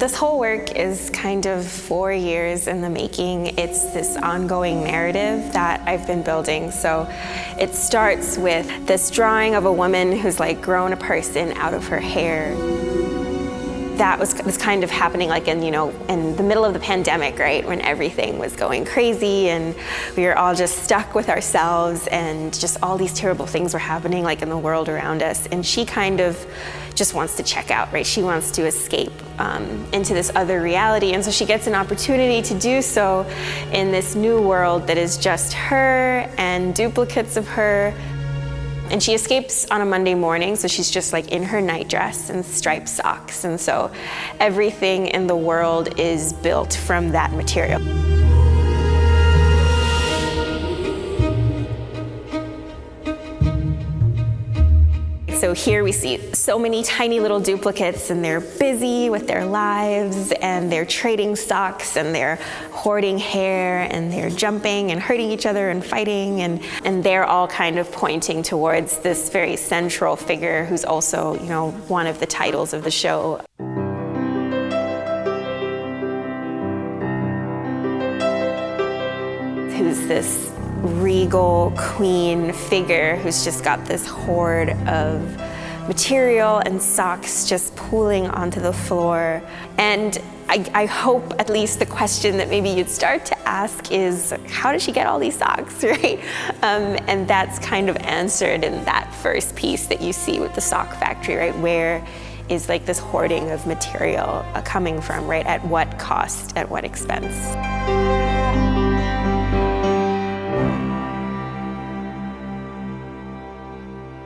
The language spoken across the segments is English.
This whole work is kind of 4 years in the making. It's this ongoing narrative that I've been building. So it starts with this drawing of a woman who's like grown a person out of her hair. That was kind of happening like in the middle of the pandemic, right? When everything was going crazy and we were all just stuck with ourselves and just all these terrible things were happening like in the world around us. And she kind of just wants to check out, right? She wants to escape into this other reality. And so she gets an opportunity to do so in this new world that is just her and duplicates of her. And she escapes on a Monday morning, so she's just like in her nightdress and striped socks. And so everything in the world is built from that material. So here we see so many tiny little duplicates, and they're busy with their lives, and they're trading socks, and they're hoarding hair, and they're jumping and hurting each other and fighting, and they're all kind of pointing towards this very central figure who's also, one of the titles of the show. Who's this regal queen figure who's just got this hoard of material and socks just pooling onto the floor. And I hope at least the question that maybe you'd start to ask is, how does she get all these socks, right? And that's kind of answered in that first piece that you see with the sock factory, right? Where is like this hoarding of material coming from, right? At what cost, at what expense?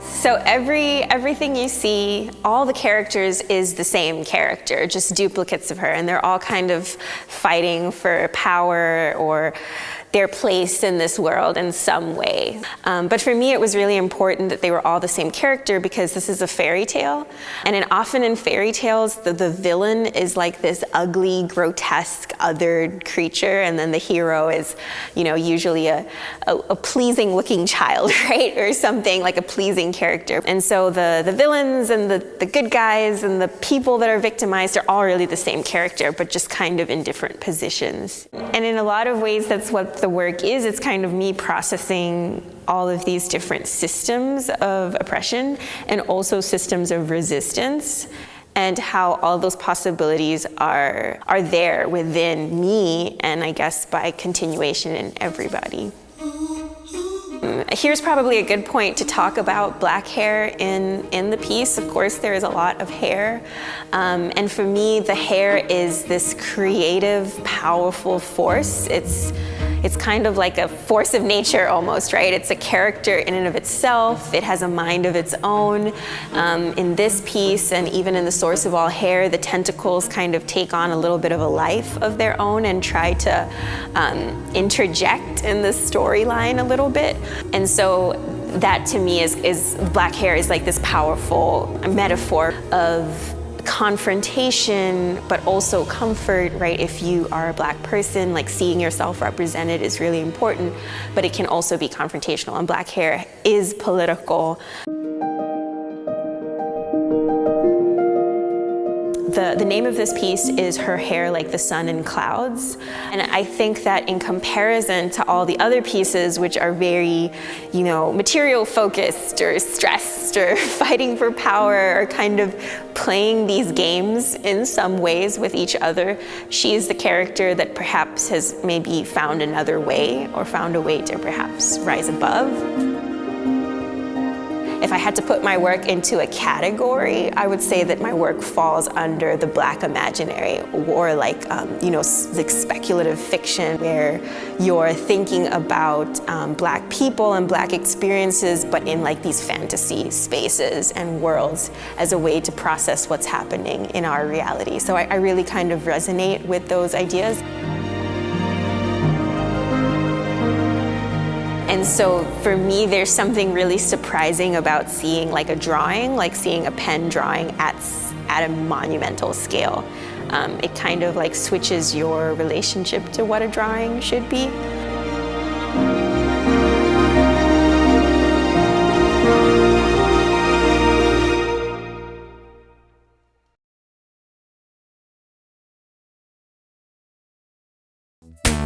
So everything you see, all the characters is the same character, just duplicates of her, and they're all kind of fighting for power or their place in this world in some way. But for me, it was really important that they were all the same character because this is a fairy tale. And often in fairy tales, the villain is like this ugly, grotesque, othered creature, and then the hero is, usually a pleasing looking child, right? Or something like a pleasing character. And so the villains and the good guys and the people that are victimized are all really the same character, but just kind of in different positions. And in a lot of ways, that's what the work is. It's kind of me processing all of these different systems of oppression and also systems of resistance, and how all those possibilities are there within me, and I guess by continuation in everybody. Here's probably a good point to talk about black hair in the piece. Of course, there is a lot of hair. And for me, the hair is this creative, powerful force. It's kind of like a force of nature almost, right? It's a character in and of itself. It has a mind of its own. In this piece, and even in The Source of All Hair, the tentacles kind of take on a little bit of a life of their own and try to interject in the storyline a little bit. And so that to me is black hair is like this powerful metaphor of confrontation, but also comfort, right? If you are a black person, like seeing yourself represented is really important, but it can also be confrontational, and black hair is political. The name of this piece is Her Hair Like the Sun and Clouds. And I think that in comparison to all the other pieces, which are very, material focused or stressed or fighting for power or kind of playing these games in some ways with each other, she is the character that perhaps has maybe found another way or found a way to perhaps rise above. If I had to put my work into a category, I would say that my work falls under the black imaginary, or like speculative fiction, where you're thinking about black people and black experiences, but in like these fantasy spaces and worlds as a way to process what's happening in our reality. So I really kind of resonate with those ideas. And so for me, there's something really surprising about seeing like a drawing, like seeing a pen drawing at a monumental scale. It kind of like switches your relationship to what a drawing should be.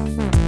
you.